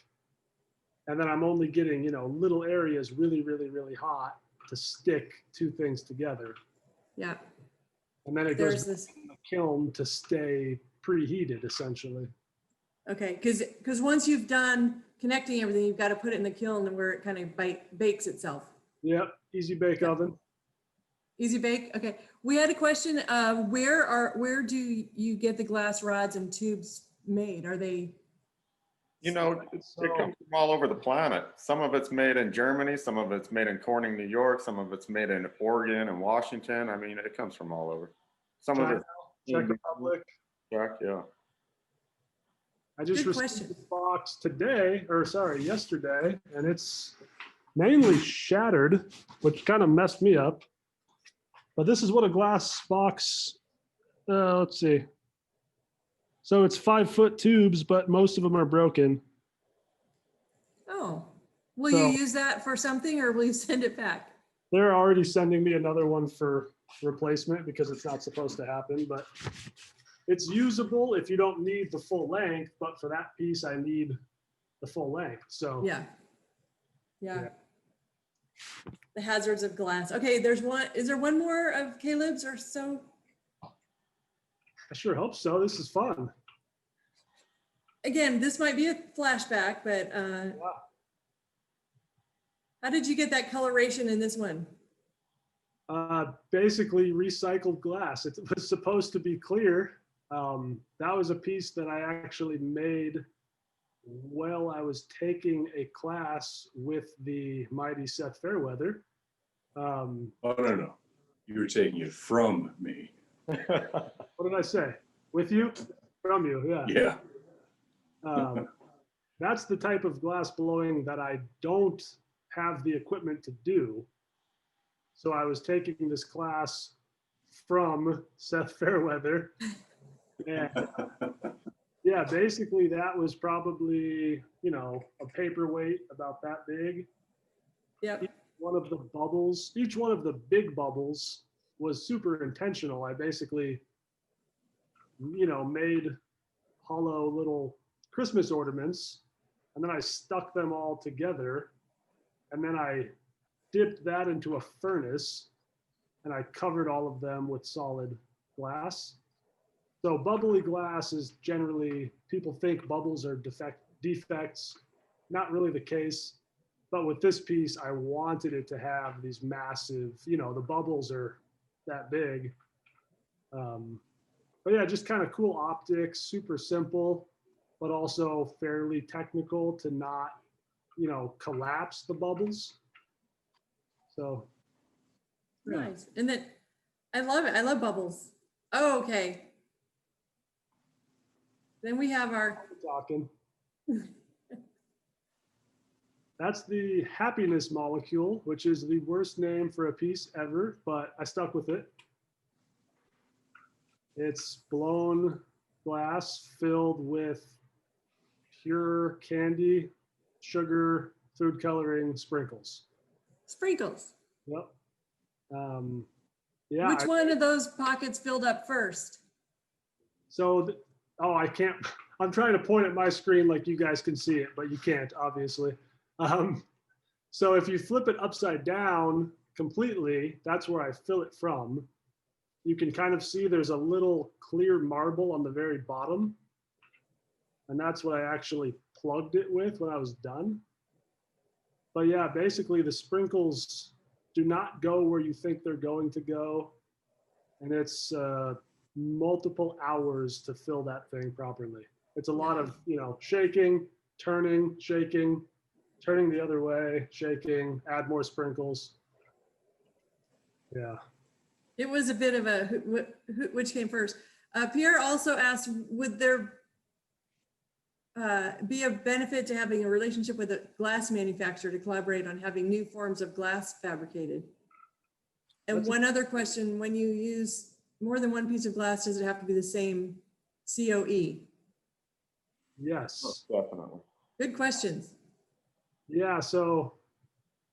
And then I'm only getting, little areas really, really, really hot to stick two things together. Yeah. And then it There's goes this. in the kiln to stay preheated, essentially. Okay, because once you've done connecting everything, you've got to put it in the kiln where it kind of bakes itself. Yep, easy bake oven. Easy bake. Okay. We had a question. Where do you get the glass rods and tubes made? Are they? It comes from all over the planet. Some of it's made in Germany, some of it's made in Corning, New York, some of it's made in Oregon and Washington. I mean, it comes from all over. Some of it. Czech Republic. Czech, yeah. I just Good received question. this box yesterday, and it's mainly shattered, which kind of messed me up. But this is what a glass box, let's see. So it's 5-foot tubes, but most of them are broken. Oh, will So- you use that for something or will you send it back? They're already sending me another one for replacement because it's not supposed to happen, but it's usable if you don't need the full length, but for that piece, I need the full length, so. Yeah. Yeah. The hazards of glass. Okay, is there one more of Caleb's or so? I sure hope so. This is fun. Again, this might be a flashback, but how did you get that coloration in this one? Basically recycled glass. It was supposed to be clear. That was a piece that I actually made while I was taking a class with the mighty Seth Fairweather. Oh, no. You were taking it from me. What did I say? With you? From you, yeah. Yeah. That's the type of glass blowing that I don't have the equipment to do. So I was taking this class from Seth Fairweather. And yeah, basically that was probably, a paperweight about that big. Yep. Each one of the big bubbles was super intentional. I basically, made hollow little Christmas ornaments, and then I stuck them all together, and then I dipped that into a furnace, and I covered all of them with solid glass. So bubbly glass is generally, people think bubbles are defects, not really the case. But with this piece, I wanted it to have these massive, the bubbles are that big. But yeah, just kind of cool optics, super simple, but also fairly technical to not, collapse the bubbles. So. Yeah. Nice. And then I love it. I love bubbles. Oh, okay. Then we have our, Talking. That's the happiness molecule, which is the worst name for a piece ever, but I stuck with it. It's blown glass filled with pure candy, sugar, food coloring, sprinkles. sprinkles. Yep. Yeah. Which one of those pockets filled up first? I can't, I'm trying to point at my screen like you guys can see it, but you can't, obviously. So if you flip it upside down completely, that's where I fill it from. You can kind of see there's a little clear marble on the very bottom. And that's what I actually plugged it with when I was done. But yeah, basically the sprinkles do not go where you think they're going to go. And it's multiple hours to fill that thing properly. It's a lot of, shaking, turning, shaking, turning the other way, shaking, add more sprinkles. Yeah. It was a bit of a which came first. Pierre also asked, would there be a benefit to having a relationship with a glass manufacturer to collaborate on having new forms of glass fabricated? And one other question, when you use more than one piece of glass, does it have to be the same COE? Yes. Definitely. Good questions. Yeah. So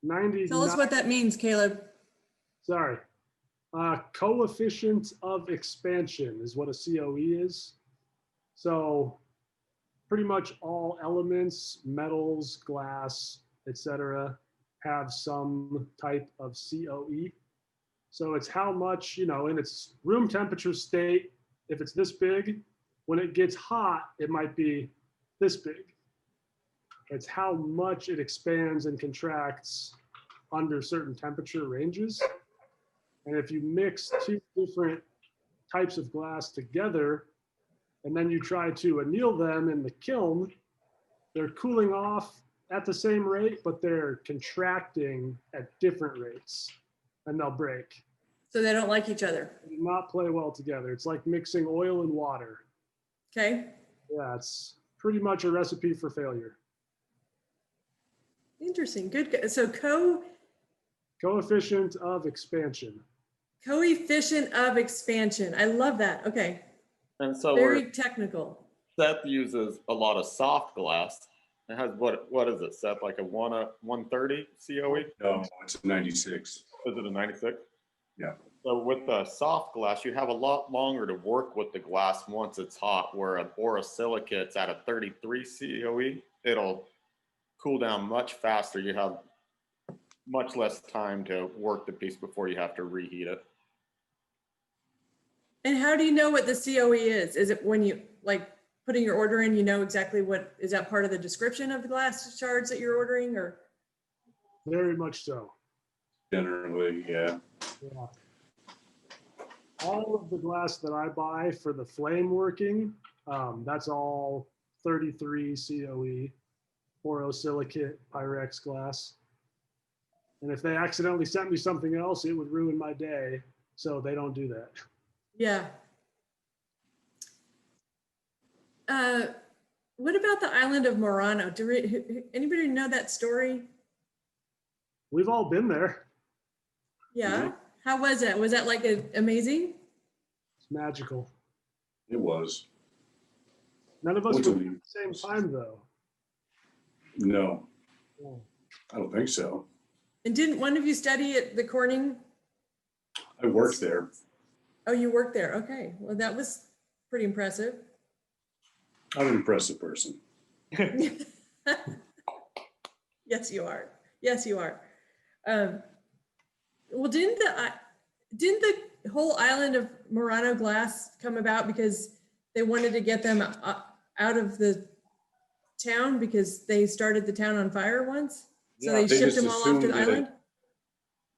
90. Tell us what that means, Caleb. Sorry. Coefficient of expansion is what a COE is. So pretty much all elements, metals, glass, etc., have some type of COE. So it's how much, in its room temperature state, if it's this big, when it gets hot, it might be this big. It's how much it expands and contracts under certain temperature ranges. And if you mix two different types of glass together, and then you try to anneal them in the kiln, they're cooling off at the same rate, but they're contracting at different rates, and they'll break. So they don't like each other. They do not play well together. It's like mixing oil and water. Okay. Yeah, it's pretty much a recipe for failure. Interesting. Good. So Coefficient of expansion. coefficient of expansion. I love that. Okay. And so Very technical. Seth uses a lot of soft glass. It has what is it, Seth? Like a 130 COE? No, it's a 96. Is it a 96? Yeah. So with the soft glass, you have a lot longer to work with the glass once it's hot, where a borosilicate's at a 33 COE, it'll cool down much faster. You have much less time to work the piece before you have to reheat it. And how do you know what the COE is? Is it when you putting your order in, you know exactly what, is that part of the description of the glass shards that you're ordering, or? Very much so. Generally, yeah. Yeah. All of the glass that I buy for the flame working, that's all 33 COE, borosilicate Pyrex glass. And if they accidentally sent me something else, it would ruin my day. So they don't do that. Yeah. What about the island of Murano? Anybody know that story? We've all been there. Yeah. Mm-hmm. How was it? Was that like amazing? It's magical. It was. None of us What's were it at the same time, though. No, Oh. I don't think so. And didn't one of you study at the Corning? I worked there. Oh, you worked there. Okay. Well, that was pretty impressive. I'm an impressive person. Yes, you are. Yes, you are. Well, didn't the whole island of Murano glass come about because they wanted to get them out of the town because they started the town on fire once? So Yeah, they they shipped just them all off to the assumed that- island?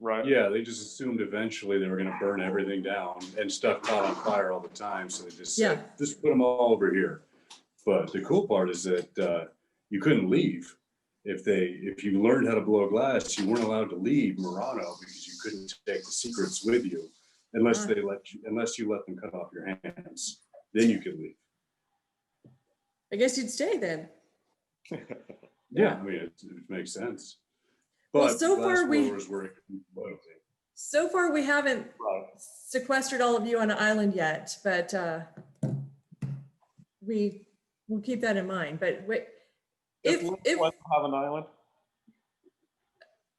Right. Yeah, they just assumed eventually they were going to burn everything down, and stuff caught on fire all the time. So they just said, Yeah. just put them all over here. But the cool part is that you couldn't leave. If you learned how to blow glass, you weren't allowed to leave Murano because you couldn't take the secrets with you unless you let them cut off your hands. Then you could leave. I guess you'd stay then. Yeah, I mean, it makes sense. Well, But so glass far blowers were loyalty. So far, we haven't Right. sequestered all of you on an island yet, but we'll keep that in mind. But wait, if Pleasant have an island?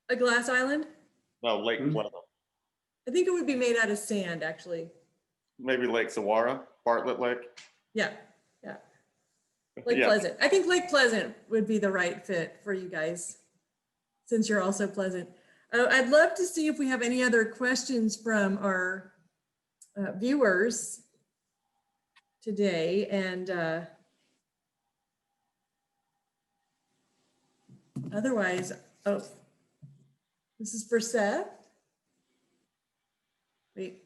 a glass island, No, Lake Mhm. Pleasant. I think it would be made out of sand, actually. Maybe Lake Saguaro, Bartlett Lake. Yeah, yeah. Lake Yeah. Pleasant. I think Lake Pleasant would be the right fit for you guys, since you're also pleasant. I'd love to see if we have any other questions from our viewers today. And otherwise, oh, this is for Seth. Wait.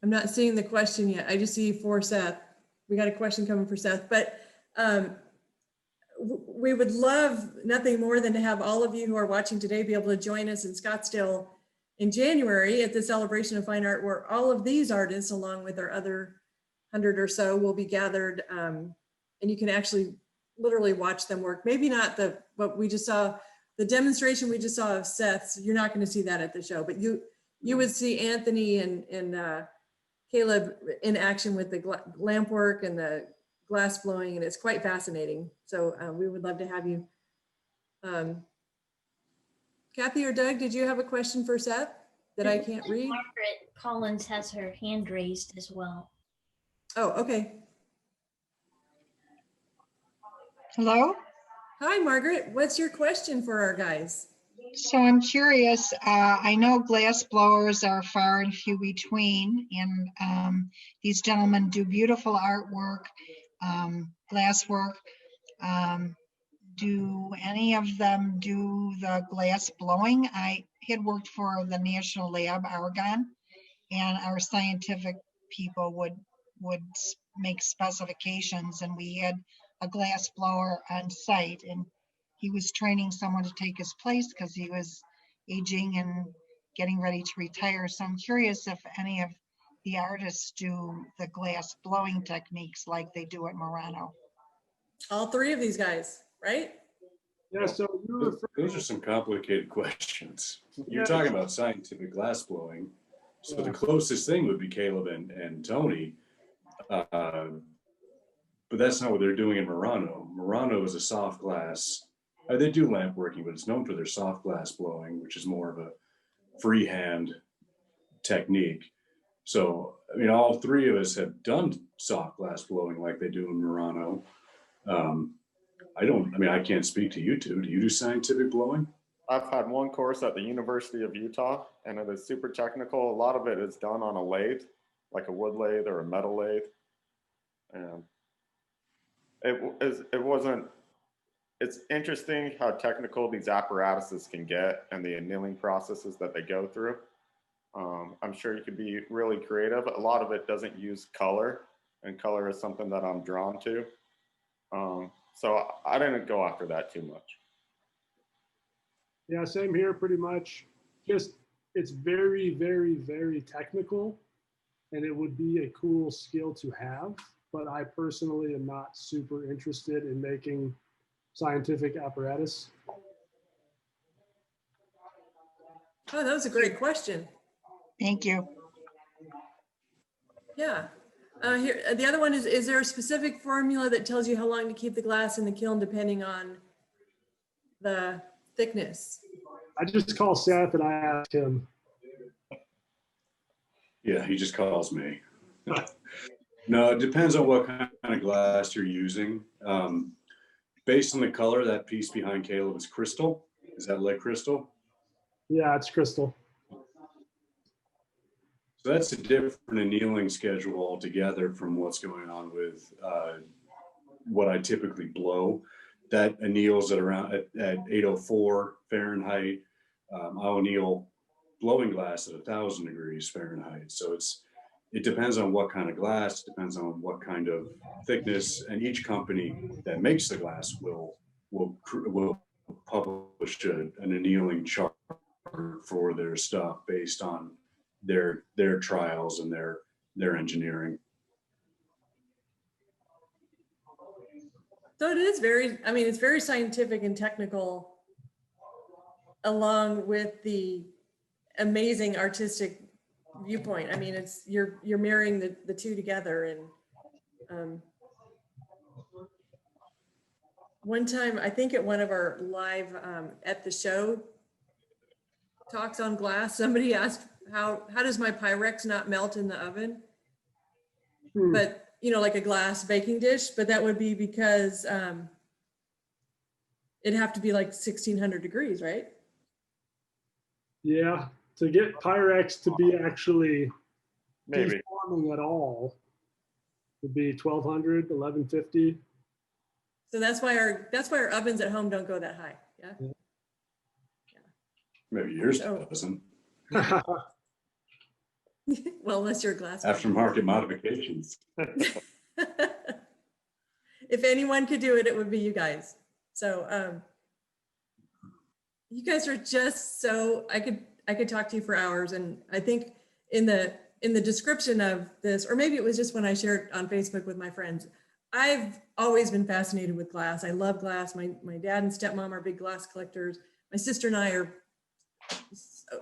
I'm not seeing the question yet. I just see for Seth. We got a question coming for Seth, but we would love nothing more than to have all of you who are watching today be able to join us in Scottsdale in January at the Celebration of Fine Art, where all of these artists, along with our other 100 or so, will be gathered, and you can actually literally watch them work. Maybe not what we just saw, the demonstration we just saw of Seth's. You're not going to see that at the show, but you would see Anthony and Caleb in action with the lamp work and the glass blowing, and it's quite fascinating. So we would love to have you. Kathy or Doug, did you have a question for Seth that I can't read? Margaret Collins has her hand raised as well. Oh, okay. Hello. Hi, Margaret. What's your question for our guys? So I'm curious, I know glass blowers are far and few between, and these gentlemen do beautiful artwork, glass work. Do any of them do the glass blowing? I had worked for the National Lab, Argonne, and our scientific people would make specifications, and we had a glass blower on site, and he was training someone to take his place because he was aging and getting ready to retire. So I'm curious if any of the artists do the glass blowing techniques like they do at Murano. All three of these guys, right? Yeah, so you're referring, Those are some complicated questions. You're Yeah. talking about scientific glass blowing. So the closest thing would be Caleb and Tony. But that's not what they're doing in Murano. Murano is a soft glass. They do lamp working, but it's known for their soft glass blowing, which is more of a freehand technique. So, I mean, all three of us have done soft glass blowing like they do in Murano. I can't speak to you two. Do you do scientific blowing? I've had one course at the University of Utah, and it is super technical. A lot of it is done on a lathe, like a wood lathe or a metal lathe. And it's interesting how technical these apparatuses can get and the annealing processes that they go through. I'm sure you could be really creative. A lot of it doesn't use color, and color is something that I'm drawn to. So I didn't go after that too much. yeah, same here pretty much. Just, it's very, very, very technical, and it would be a cool skill to have, but I personally am not super interested in making scientific apparatus. Oh, that was a great question. Thank you. Yeah. Here, the other one is there a specific formula that tells you how long to keep the glass in the kiln depending on the thickness? I just call Seth and I ask him. Yeah, he just calls me. No, it depends on what kind of glass you're using. Based on the color, that piece behind Caleb is crystal. Is that lead crystal? Yeah, it's crystal. So that's a different annealing schedule altogether from what's going on with what I typically blow. That anneals at around at 804 Fahrenheit. I'll anneal blowing glass at 1,000 degrees Fahrenheit. So it depends on what kind of glass, depends on what kind of thickness, and each company that makes the glass will publish an annealing chart for their stuff based on their trials and their engineering. So it is very, I mean, it's very scientific and technical along with the amazing artistic viewpoint. I mean, it's you're marrying the two together. And one time, I think at one of our live at the show talks on glass, somebody asked how does my Pyrex not melt in the oven? But you know, like a glass baking dish, but that would be because it'd have to be like 1,600 degrees, right? Yeah, to get Pyrex to be actually Maybe. deforming at all would be 1,200, 1,150. So that's why our ovens at home don't go that high. Yeah. Maybe yours So- doesn't. Well, unless you're a glass. Aftermarket modifications. If anyone could do it, it would be you guys. So you guys are just so, I could talk to you for hours. And I think in the description of this, or maybe it was just when I shared on Facebook with my friends, I've always been fascinated with glass. I love glass. My dad and stepmom are big glass collectors. My sister and I are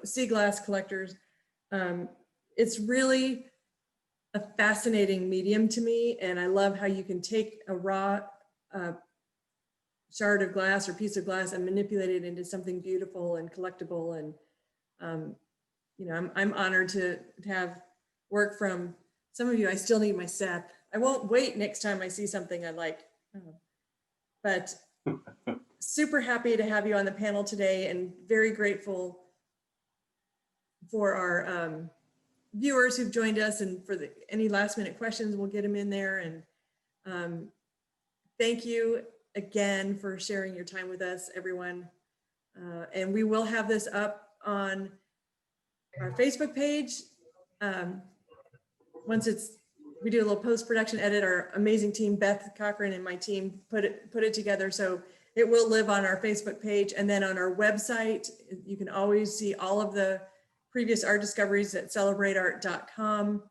sea glass collectors. It's really a fascinating medium to me. And I love how you can take a raw shard of glass or piece of glass and manipulate it into something beautiful and collectible. And, you know, I'm honored to have work from some of you. I still need my Seth. I won't wait next time I see something I like. But super happy to have you on the panel today and very grateful for our viewers who've joined us, and for any last minute questions, we'll get them in there. And thank you again for sharing your time with us, everyone. And we will have this up on our Facebook page. Once we do a little post-production edit, our amazing team, Beth Cochran and my team put it together. So it will live on our Facebook page, and then on our website, you can always see all of the previous art discoveries at celebrateart.com.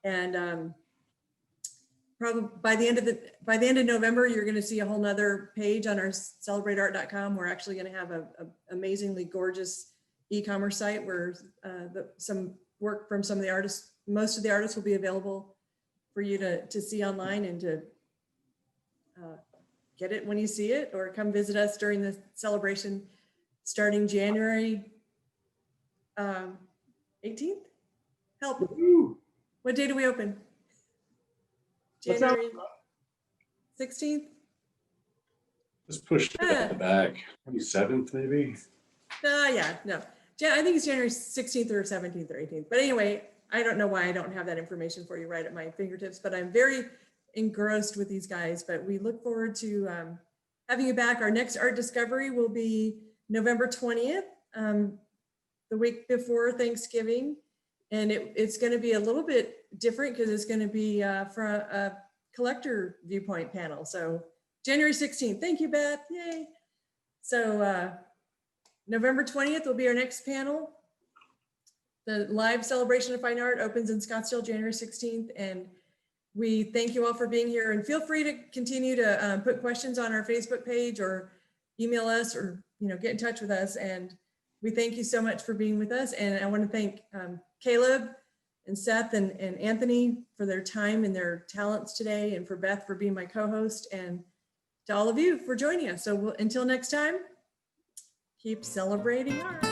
And probably by the end of November, you're going to see a whole nother page on our celebrateart.com. We're actually going to have a amazingly gorgeous e-commerce site where some work from some of the artists, most of the artists, will be available for you to see online and to get it when you see it, or come visit us during the celebration starting January 18th. Help. Woo-hoo. What day do we open? What's that? January 16th? Just push it at the back. 27th, maybe? Yeah, no. I think it's January 16th or 17th or 18th. But anyway, I don't know why I don't have that information for you right at my fingertips, but I'm very engrossed with these guys. But we look forward to having you back. Our next art discovery will be November 20th, the week before Thanksgiving. And it's going to be a little bit different because it's going to be from a collector viewpoint panel. So January 16th. Thank you, Beth. Yay. So November 20th will be our next panel. The live celebration of fine art opens in Scottsdale January 16th. And we thank you all for being here, and feel free to continue to put questions on our Facebook page or email us, or get in touch with us. And we thank you so much for being with us. And I want to thank Caleb and Seth and Anthony for their time and their talents today, and for Beth for being my co-host, and to all of you for joining us. So until next time, keep celebrating art.